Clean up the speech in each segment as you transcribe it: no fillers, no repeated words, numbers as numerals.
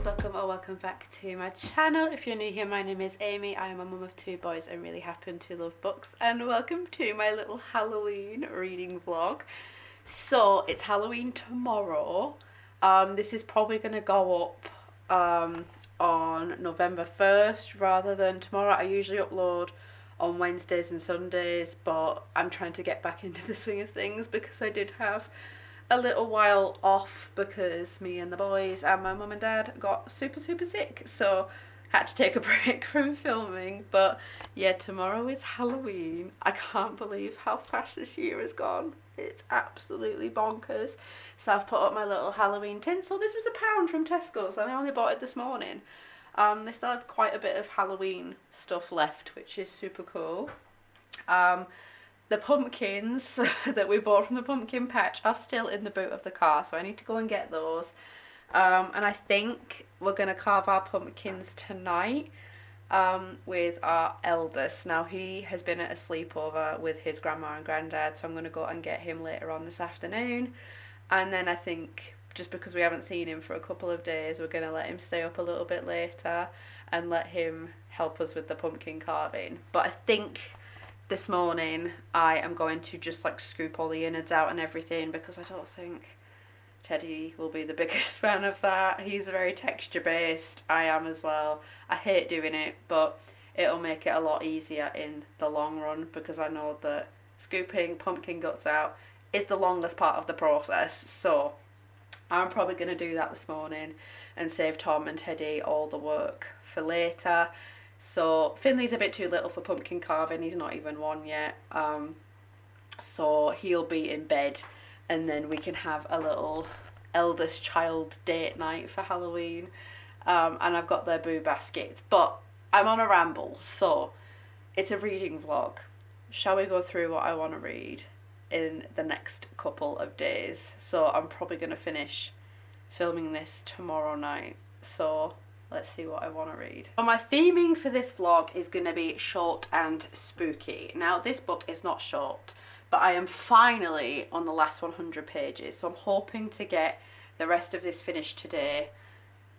welcome or welcome back to my channel. If you're new here, my name is Amy. I am a mum of 2 boys and really happen to love books, and welcome to my little Halloween reading vlog. So it's Halloween tomorrow. This is probably going to go up on November 1st rather than tomorrow. I usually upload on Wednesdays and Sundays, but I'm trying to get back into the swing of things because I did have a little while off because me and the boys and my mum and dad got super sick, so had to take a break from filming. But yeah, tomorrow is Halloween. I can't believe how fast this year has gone. It's absolutely bonkers. So I've put up my little Halloween tinsel. This was £1 from Tesco's and I only bought it this morning. They still had quite a bit of Halloween stuff left, which is super cool. The pumpkins that we bought from the pumpkin patch are still in the boot of the car, so I need to go and get those. And I think we're going to carve our pumpkins tonight with our eldest. Now, he has been at a sleepover with his grandma and granddad, so I'm going to go and get him later on this afternoon. And then I think, just because we haven't seen him for a couple of days, we're going to let him stay up a little bit later and let him help us with the pumpkin carving. But I think this morning I am going to just like scoop all the innards out and everything, because I don't think Teddy will be the biggest fan of that. He's very texture based. I am as well. I hate doing it, but it'll make it a lot easier in the long run, because I know that scooping pumpkin guts out is the longest part of the process. So I'm probably going to do that this morning and save Tom and Teddy all the work for later. So Finley's a bit too little for pumpkin carving. He's not even 1 yet. So he'll be in bed, and then we can have a little eldest child date night for Halloween. And I've got their boo baskets. But I'm on a ramble, so it's a reading vlog. Shall we go through what I want to read in the next couple of days? So I'm probably going to finish filming this tomorrow night. So let's see what I want to read. So my theming for this vlog is going to be short and spooky. Now, this book is not short, but I am finally on the last 100 pages. So I'm hoping to get the rest of this finished today.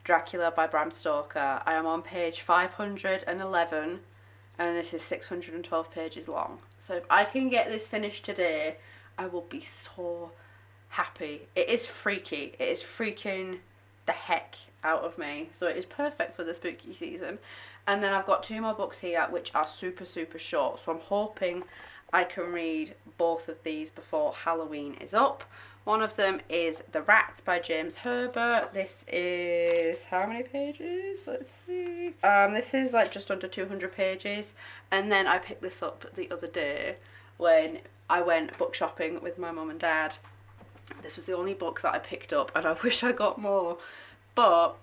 Dracula by Bram Stoker. I am on page 511 and this is 612 pages long. So if I can get this finished today, I will be so happy. It is freaky. It is freaking the heck out of me, so it is perfect for the spooky season. And then I've got 2 more books here which are super short, so I'm hoping I can read both of these before Halloween is up. One of them is The Rat by James Herbert. This is how many pages? Let's see. This is like just under 200 pages, and then I picked this up the other day when I went book shopping with my mum and dad. This was the only book that I picked up, and I wish I got more, but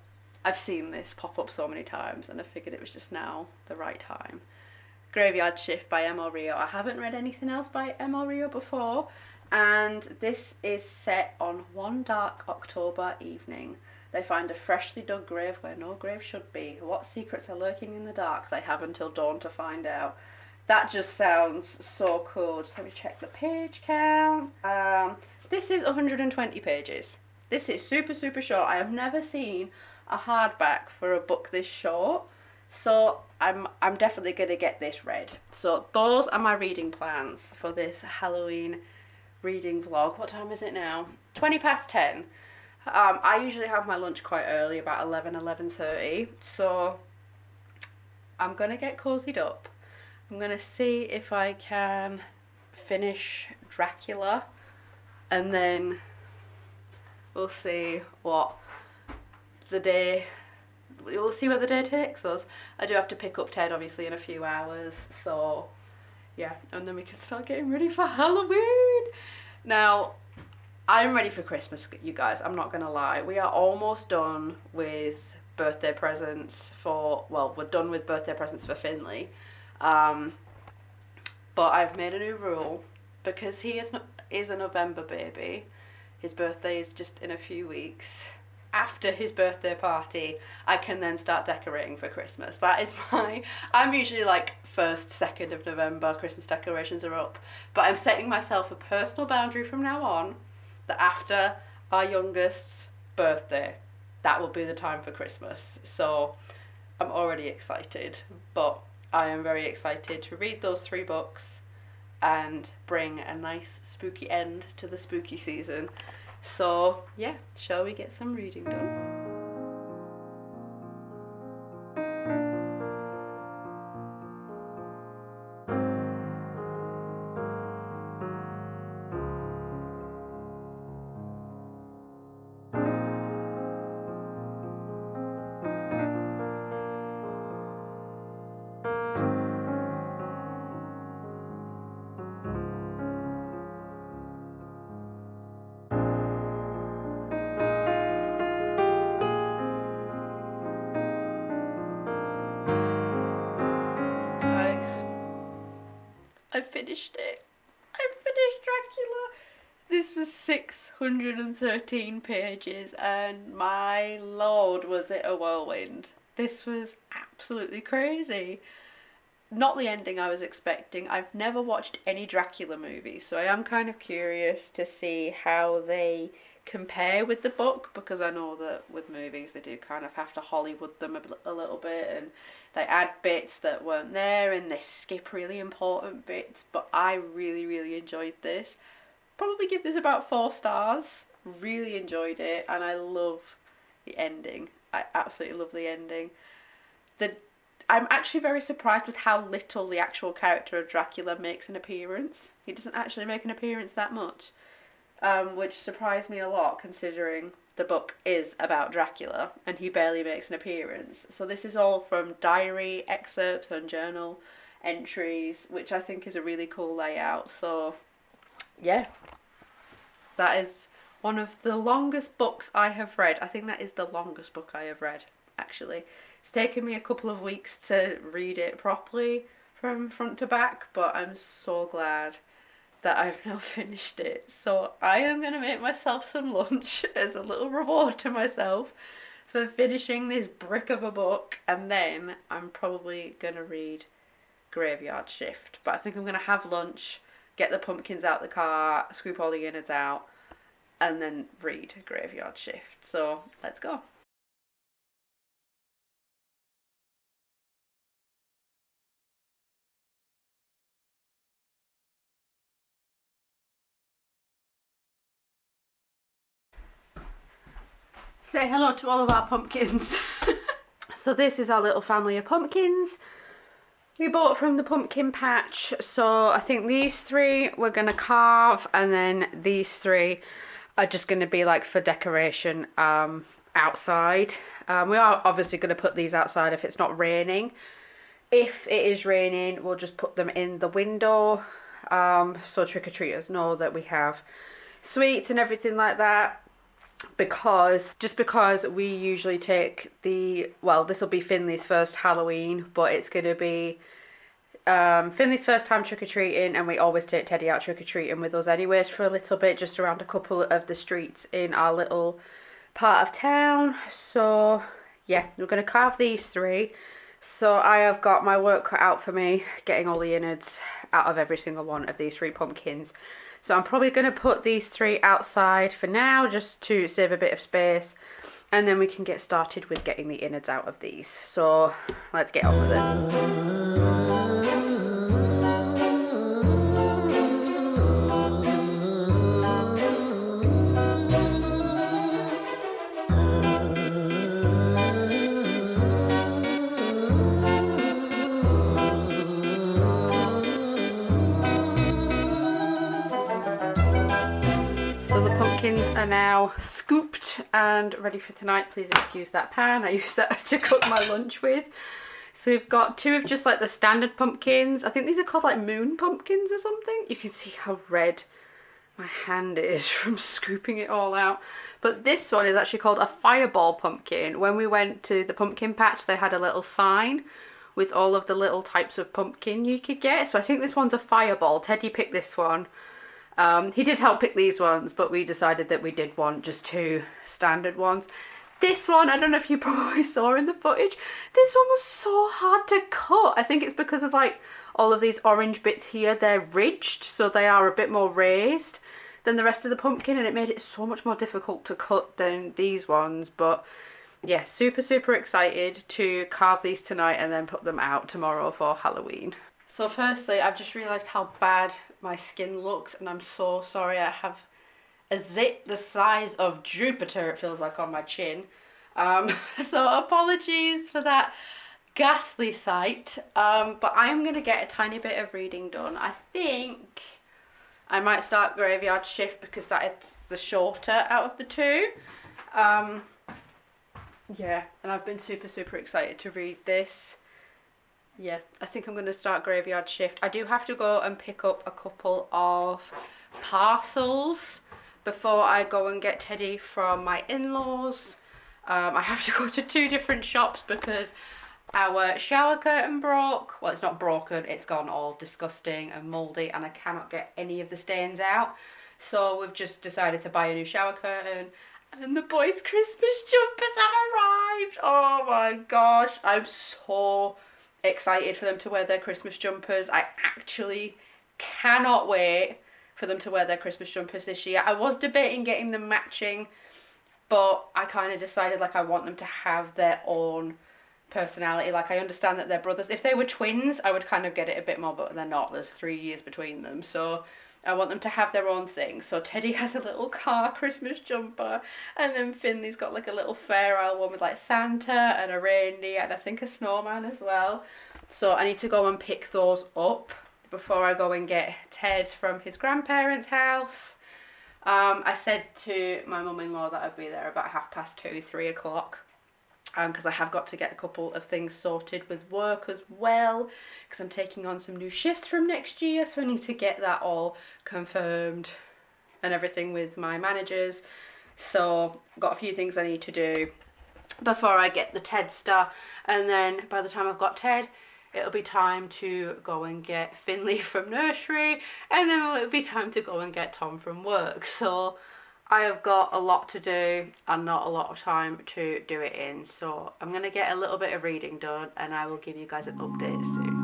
I've seen this pop up so many times and I figured it was just now the right time. Graveyard Shift by M.L. Rio. I haven't read anything else by M.L. Rio before, and this is set on one dark October evening. They find a freshly dug grave where no grave should be. What secrets are lurking in the dark? They have until dawn to find out. That just sounds so cool. Just let me check the page count. This is 120 pages. This is super short. I have never seen a hardback for a book this short, so I'm definitely going to get this read. So those are my reading plans for this Halloween reading vlog. What time is it now? 20 past 10. I usually have my lunch quite early, about 11:30, so I'm going to get cozied up. I'm going to see if I can finish Dracula, and then we'll see what the day, we'll see where the day takes us. I do have to pick up Ted obviously in a few hours, so yeah, and then we can start getting ready for Halloween. Now, I'm ready for Christmas, you guys, I'm not gonna lie. We are almost done with birthday presents for, well, we're done with birthday presents for Finley. But I've made a new rule, because he is a November baby. His birthday is just in a few weeks. After his birthday party, I can then start decorating for Christmas. That is I'm usually like 1st, 2nd of November, Christmas decorations are up. But I'm setting myself a personal boundary from now on that after our youngest's birthday, that will be the time for Christmas. So I'm already excited, but I am very excited to read those 3 books and bring a nice spooky end to the spooky season. So yeah, shall we get some reading done? Guys, I finished it. I finished Dracula. This was 613 pages, and my lord, was it a whirlwind. This was absolutely crazy. Not the ending I was expecting. I've never watched any Dracula movies, so I am kind of curious to see how they compare with the book, because I know that with movies they do kind of have to Hollywood them a little bit, and they add bits that weren't there and they skip really important bits, but I really enjoyed this. Probably give this about 4 stars. Really enjoyed it, and I love the ending. I absolutely love the ending. The I'm actually very surprised with how little the actual character of Dracula makes an appearance. He doesn't actually make an appearance that much, which surprised me a lot considering the book is about Dracula and he barely makes an appearance. So this is all from diary excerpts and journal entries, which I think is a really cool layout. So yeah, that is one of the longest books I have read. I think that is the longest book I have read, actually. It's taken me a couple of weeks to read it properly from front to back, but I'm so glad that I've now finished it. So I am going to make myself some lunch as a little reward to myself for finishing this brick of a book, and then I'm probably going to read Graveyard Shift. But I think I'm going to have lunch, get the pumpkins out the car, scoop all the innards out, and then read Graveyard Shift. So let's go. Say hello to all of our pumpkins. So this is our little family of pumpkins we bought from the pumpkin patch. So I think these 3 we're going to carve, and then these 3 are just going to be like for decoration outside. We are obviously going to put these outside if it's not raining. If it is raining, we'll just put them in the window, so trick-or-treaters know that we have sweets and everything like that. Because we usually take this will be Finley's first Halloween, but it's going to be Finley's first time trick-or-treating, and we always take Teddy out trick-or-treating with us anyways for a little bit, just around a couple of the streets in our little part of town. So yeah, we're going to carve these 3. So I have got my work cut out for me getting all the innards out of every single one of these 3 pumpkins. So I'm probably going to put these 3 outside for now, just to save a bit of space, and then we can get started with getting the innards out of these. So let's get on with it. Are now scooped and ready for tonight. Please excuse that pan, I use that to cook my lunch with. So we've got 2 of just like the standard pumpkins. I think these are called like moon pumpkins or something. You can see how red my hand is from scooping it all out. But this one is actually called a fireball pumpkin. When we went to the pumpkin patch, they had a little sign with all of the little types of pumpkin you could get. So I think this one's a fireball. Teddy picked this one. He did help pick these ones, but we decided that we did want just 2 standard ones. This one, I don't know if you probably saw in the footage, this one was so hard to cut. I think it's because of like all of these orange bits here, they're ridged, so they are a bit more raised than the rest of the pumpkin, and it made it so much more difficult to cut than these ones. But yeah, super excited to carve these tonight and then put them out tomorrow for Halloween. So firstly, I've just realised how bad my skin looks, and I'm so sorry. I have a zit the size of Jupiter, it feels like, on my chin. So apologies for that ghastly sight. But I am going to get a tiny bit of reading done. I think I might start Graveyard Shift because that is the shorter out of the two. Yeah, and I've been super excited to read this. Yeah, I think I'm going to start Graveyard Shift. I do have to go and pick up a couple of parcels before I go and get Teddy from my in-laws. I have to go to 2 different shops because our shower curtain broke. Well, it's not broken, it's gone all disgusting and mouldy and I cannot get any of the stains out. So we've just decided to buy a new shower curtain. And the boys' Christmas jumpers have arrived. Oh my gosh, I'm so excited for them to wear their Christmas jumpers. I actually cannot wait for them to wear their Christmas jumpers this year. I was debating getting them matching, but I kind of decided like I want them to have their own personality. Like, I understand that they're brothers. If they were twins, I would kind of get it a bit more, but they're not. There's 3 years between them, so I want them to have their own thing. So Teddy has a little car Christmas jumper, and then Finley's got like a little fair owl one with like Santa and a reindeer and I think a snowman as well. So I need to go and pick those up before I go and get Ted from his grandparents' house. I said to my mum-in-law that I'd be there about 2:30, 3 o'clock. Because I have got to get a couple of things sorted with work as well, because I'm taking on some new shifts from next year, so I need to get that all confirmed and everything with my managers. So got a few things I need to do before I get the Ted star, and then by the time I've got Ted, it'll be time to go and get Finley from nursery, and then it'll be time to go and get Tom from work. So I have got a lot to do and not a lot of time to do it in. So I'm going to get a little bit of reading done and I will give you guys an update soon.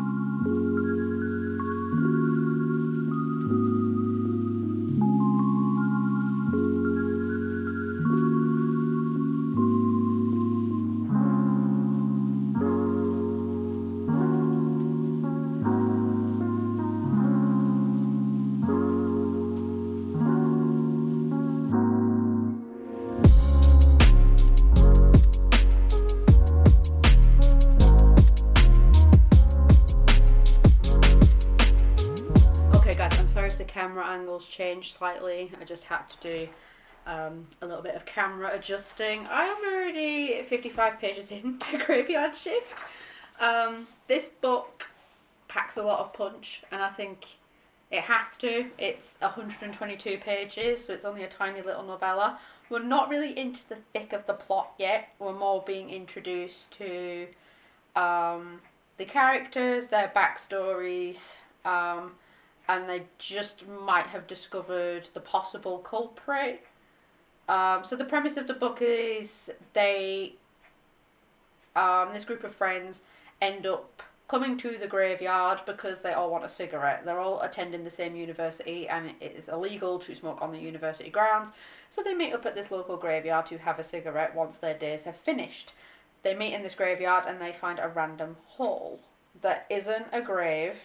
Camera angles changed slightly. I just had to do a little bit of camera adjusting. I am already 55 pages into Graveyard Shift. This book packs a lot of punch and I think it has to. It's 122 pages, so it's only a tiny little novella. We're not really into the thick of the plot yet. We're more being introduced to the characters, their backstories, and they just might have discovered the possible culprit. So the premise of the book is this group of friends end up coming to the graveyard because they all want a cigarette. They're all attending the same university and it is illegal to smoke on the university grounds. So they meet up at this local graveyard to have a cigarette once their days have finished. They meet in this graveyard and they find a random hole that isn't a grave.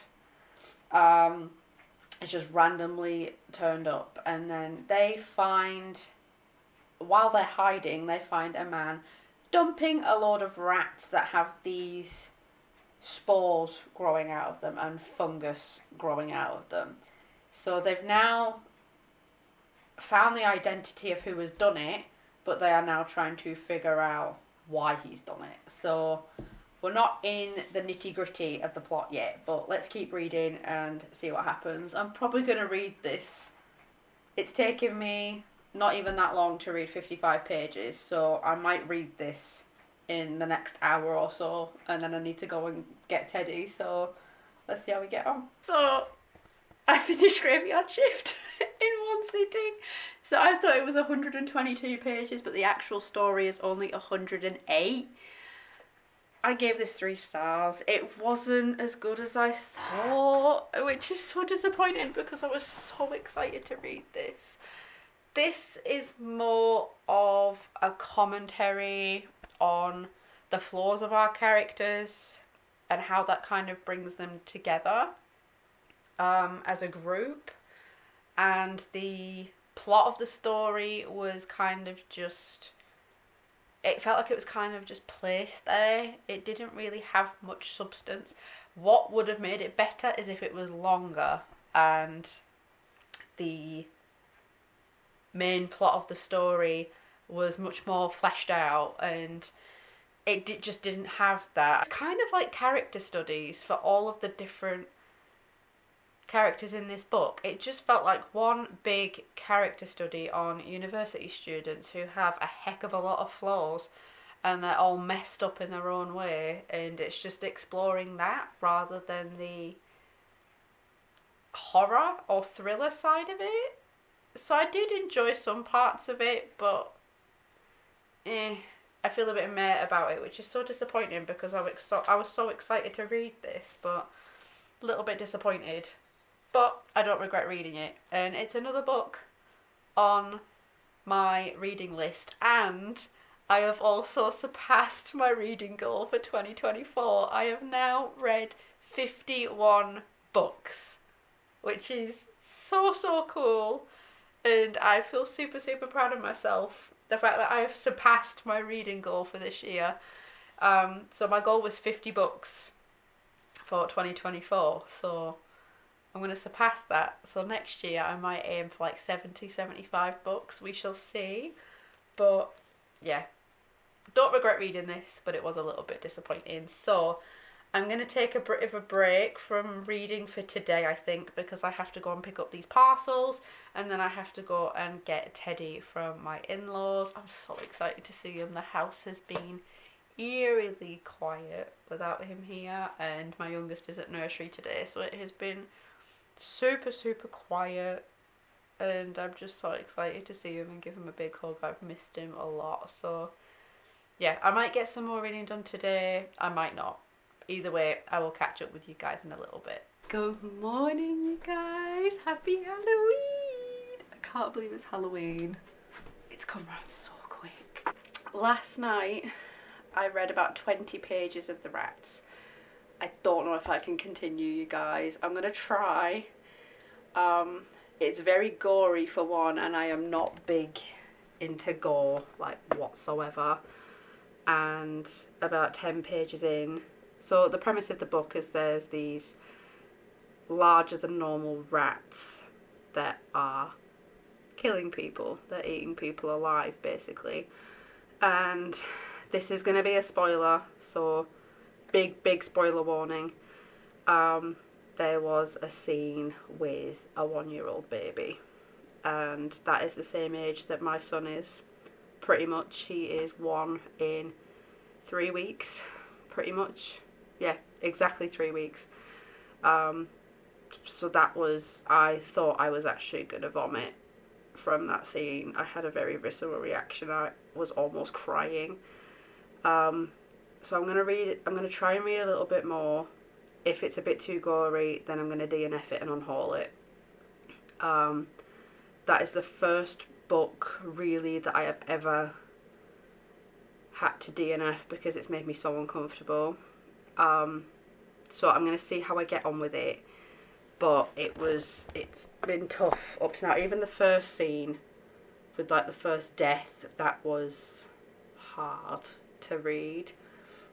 It's just randomly turned up, and then they find, while they're hiding, they find a man dumping a load of rats that have these spores growing out of them and fungus growing out of them. So they've now found the identity of who has done it, but they are now trying to figure out why he's done it. So we're not in the nitty-gritty of the plot yet, but let's keep reading and see what happens. I'm probably going to read this. It's taken me not even that long to read 55 pages, so I might read this in the next hour or so, and then I need to go and get Teddy, so let's see how we get on. So I finished Graveyard Shift in one sitting. So I thought it was 122 pages, but the actual story is only 108. I gave this 3 stars. It wasn't as good as I thought, which is so disappointing because I was so excited to read this. This is more of a commentary on the flaws of our characters and how that kind of brings them together as a group. And the plot of the story was kind of just... It felt like it was kind of just placed there. It didn't really have much substance. What would have made it better is if it was longer and the main plot of the story was much more fleshed out, and just didn't have that. It's kind of like character studies for all of the different characters in this book. It just felt like one big character study on university students who have a heck of a lot of flaws and they're all messed up in their own way, and it's just exploring that rather than the horror or thriller side of it. So I did enjoy some parts of it, but I feel a bit meh about it, which is so disappointing because I was so excited to read this, but a little bit disappointed. But I don't regret reading it, and it's another book on my reading list, and I have also surpassed my reading goal for 2024. I have now read 51 books, which is so cool, and I feel super proud of myself. The fact that I have surpassed my reading goal for this year. So my goal was 50 books for 2024, so I'm going to surpass that. So next year I might aim for like 75 books. We shall see. But yeah, don't regret reading this, but it was a little bit disappointing. So I'm going to take a bit of a break from reading for today, I think, because I have to go and pick up these parcels, and then I have to go and get Teddy from my in-laws. I'm so excited to see him. The house has been eerily quiet without him here, and my youngest is at nursery today, so it has been super quiet, and I'm just so excited to see him and give him a big hug. I've missed him a lot. So yeah, I might get some more reading done today, I might not. Either way, I will catch up with you guys in a little bit. Good morning, you guys. Happy Halloween. I can't believe it's Halloween. It's come around so quick. Last night I read about 20 pages of The Rats. I don't know if I can continue, you guys. I'm gonna try. It's very gory for one, and I am not big into gore, like, whatsoever. And about 10 pages in, so the premise of the book is there's these larger than normal rats that are killing people. They're eating people alive, basically. And this is gonna be a spoiler, so big spoiler warning. There was a scene with a 1-year-old baby, and that is the same age that my son is. Pretty much, he is 1 in 3 weeks, pretty much. Yeah, exactly 3 weeks. So that was, I thought I was actually gonna vomit from that scene. I had a very visceral reaction. I was almost crying. So I'm gonna try and read a little bit more. If it's a bit too gory, then I'm gonna DNF it and unhaul it. That is the first book really that I have ever had to DNF because it's made me so uncomfortable. So I'm gonna see how I get on with it, but it's been tough up to now. Even the first scene with like the first death, that was hard to read.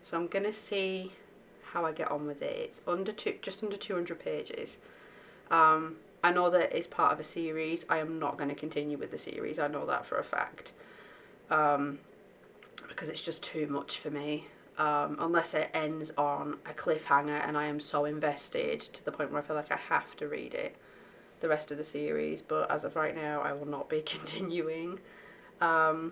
So I'm gonna see how I get on with it. It's just under 200 pages. I know that it's part of a series. I am not going to continue with the series. I know that for a fact. Because it's just too much for me. Unless it ends on a cliffhanger and I am so invested to the point where I feel like I have to read it, the rest of the series. But as of right now, I will not be continuing. But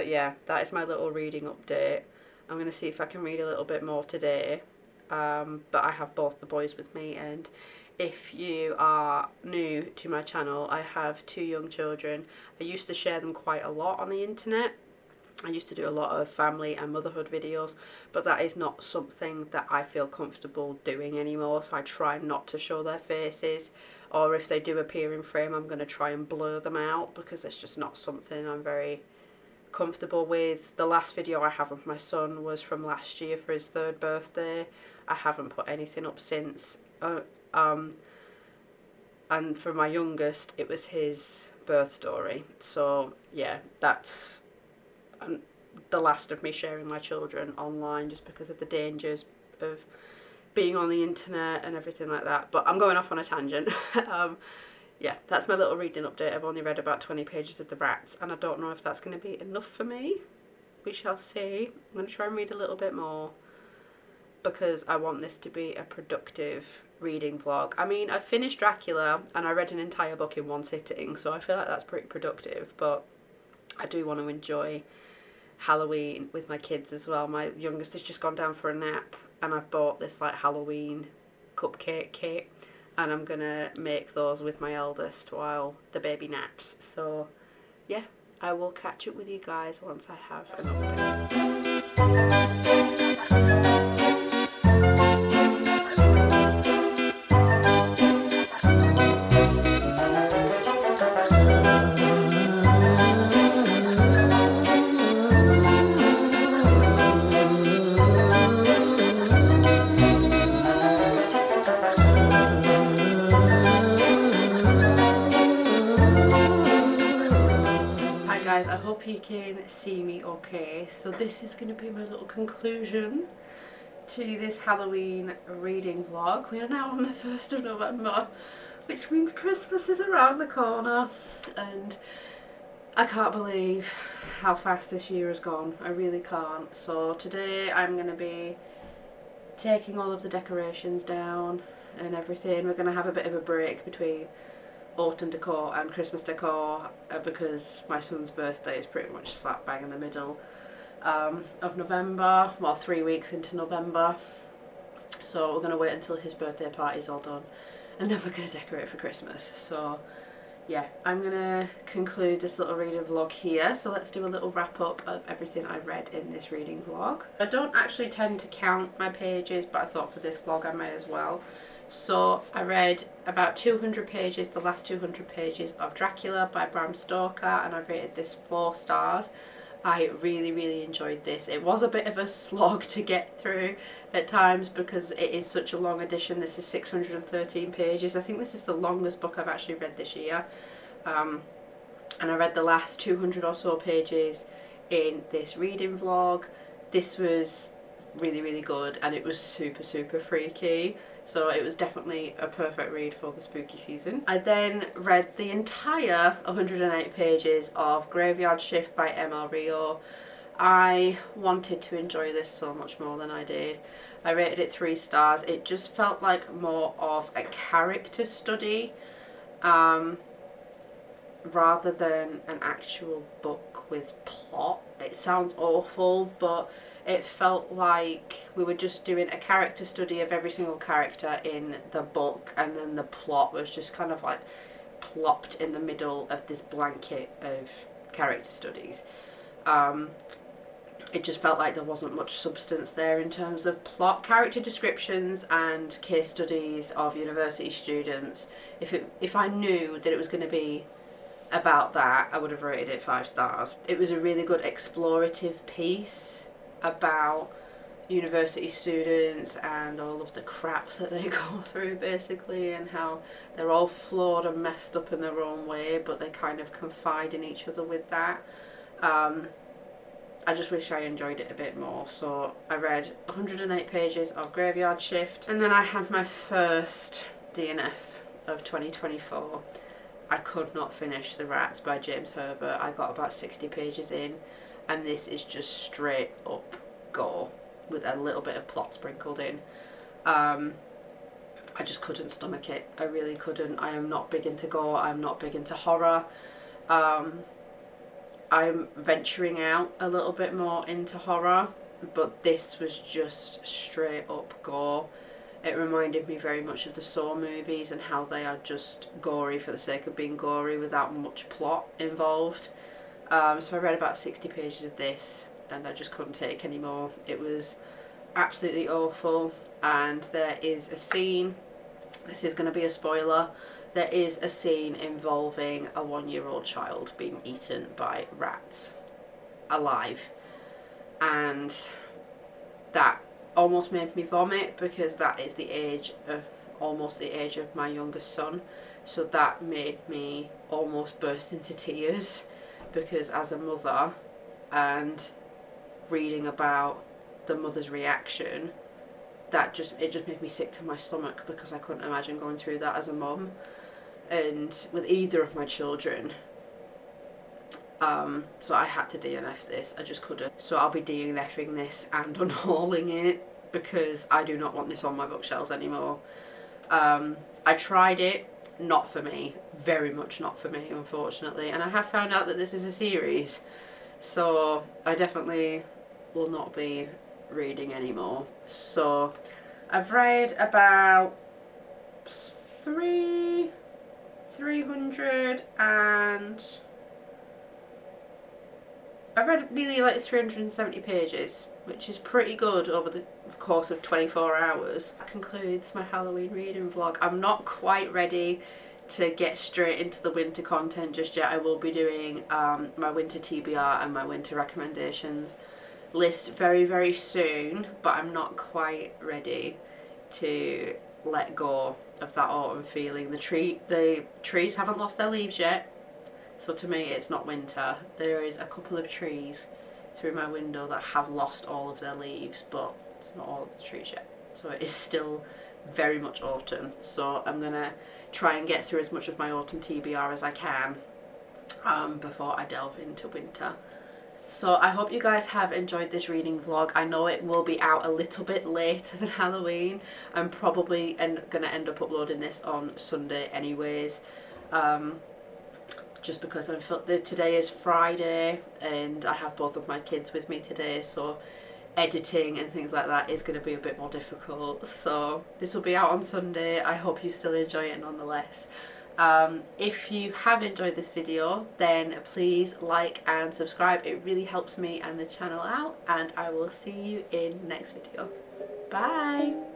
yeah, that is my little reading update. I'm going to see if I can read a little bit more today. But I have both the boys with me, and if you are new to my channel, I have 2 young children. I used to share them quite a lot on the internet, I used to do a lot of family and motherhood videos, but that is not something that I feel comfortable doing anymore, so I try not to show their faces, or if they do appear in frame I'm going to try and blur them out because it's just not something I'm very comfortable with. The last video I have of my son was from last year for his 3rd birthday. I haven't put anything up since. And for my youngest it was his birth story, so yeah, that's the last of me sharing my children online just because of the dangers of being on the internet and everything like that. But I'm going off on a tangent. Yeah, that's my little reading update. I've only read about 20 pages of The Rats and I don't know if that's going to be enough for me. We shall see. I'm going to try and read a little bit more because I want this to be a productive reading vlog. I mean, I finished Dracula and I read an entire book in one sitting, so I feel like that's pretty productive, but I do want to enjoy Halloween with my kids as well. My youngest has just gone down for a nap and I've bought this like Halloween cupcake kit and I'm gonna make those with my eldest while the baby naps. So yeah, I will catch up with you guys once I have an update. Guys, I hope you can see me okay. So this is going to be my little conclusion to this Halloween reading vlog. We are now on the 1st of November, which means Christmas is around the corner and I can't believe how fast this year has gone. I really can't. So today I'm going to be taking all of the decorations down and everything. We're going to have a bit of a break between autumn decor and Christmas decor because my son's birthday is pretty much slap bang in the middle of November, well 3 weeks into November, so we're going to wait until his birthday party's all done and then we're going to decorate for Christmas. So yeah, I'm going to conclude this little reading vlog here, so let's do a little wrap up of everything I read in this reading vlog. I don't actually tend to count my pages, but I thought for this vlog I may as well. So I read about 200 pages, the last 200 pages of Dracula by Bram Stoker, and I rated this 4 stars. I really enjoyed this. It was a bit of a slog to get through at times because it is such a long edition. This is 613 pages. I think this is the longest book I've actually read this year. And I read the last 200 or so pages in this reading vlog. This was really good and it was super freaky. So it was definitely a perfect read for the spooky season. I then read the entire 108 pages of Graveyard Shift by M.L. Rio. I wanted to enjoy this so much more than I did. I rated it 3 stars. It just felt like more of a character study rather than an actual book with plot. It sounds awful, but it felt like we were just doing a character study of every single character in the book and then the plot was just kind of like plopped in the middle of this blanket of character studies. It just felt like there wasn't much substance there in terms of plot, character descriptions and case studies of university students. If I knew that it was going to be about that, I would have rated it 5 stars. It was a really good explorative piece about university students and all of the crap that they go through basically, and how they're all flawed and messed up in their own way, but they kind of confide in each other with that. I just wish I enjoyed it a bit more. So I read 108 pages of Graveyard Shift and then I had my first DNF of 2024. I could not finish The Rats by James Herbert. I got about 60 pages in and this is just straight up gore with a little bit of plot sprinkled in. I just couldn't stomach it. I really couldn't. I am not big into gore. I'm not big into horror. I'm venturing out a little bit more into horror, but this was just straight up gore. It reminded me very much of the Saw movies and how they are just gory for the sake of being gory without much plot involved. So I read about 60 pages of this and I just couldn't take any more. It was absolutely awful, and there is a scene, this is going to be a spoiler, there is a scene involving a 1-year-old child being eaten by rats alive, and that almost made me vomit because that is the age of, almost the age of my youngest son. So that made me almost burst into tears, because as a mother and reading about the mother's reaction, it just made me sick to my stomach, because I couldn't imagine going through that as a mum and with either of my children. So I had to DNF this, I just couldn't. So I'll be DNFing this and unhauling it, because I do not want this on my bookshelves anymore. I tried it, not for me, very much not for me, unfortunately, and I have found out that this is a series, so I definitely will not be reading anymore. So I've read about 300 and I've read nearly like 370 pages, which is pretty good over the course of 24 hours. That concludes my Halloween reading vlog. I'm not quite ready to get straight into the winter content just yet. I will be doing my winter TBR and my winter recommendations list very, very soon, but I'm not quite ready to let go of that autumn feeling. The trees haven't lost their leaves yet, so to me it's not winter. There is a couple of trees through my window that have lost all of their leaves, but it's not all of the trees yet, so it is still very much autumn. So I'm gonna try and get through as much of my autumn TBR as I can before I delve into winter. So I hope you guys have enjoyed this reading vlog. I know it will be out a little bit later than Halloween. I'm probably going to end up uploading this on Sunday anyways. Just because today is Friday and I have both of my kids with me today, so editing and things like that is going to be a bit more difficult. So this will be out on Sunday. I hope you still enjoy it nonetheless. If you have enjoyed this video, then please like and subscribe. It really helps me and the channel out, and I will see you in the next video. Bye!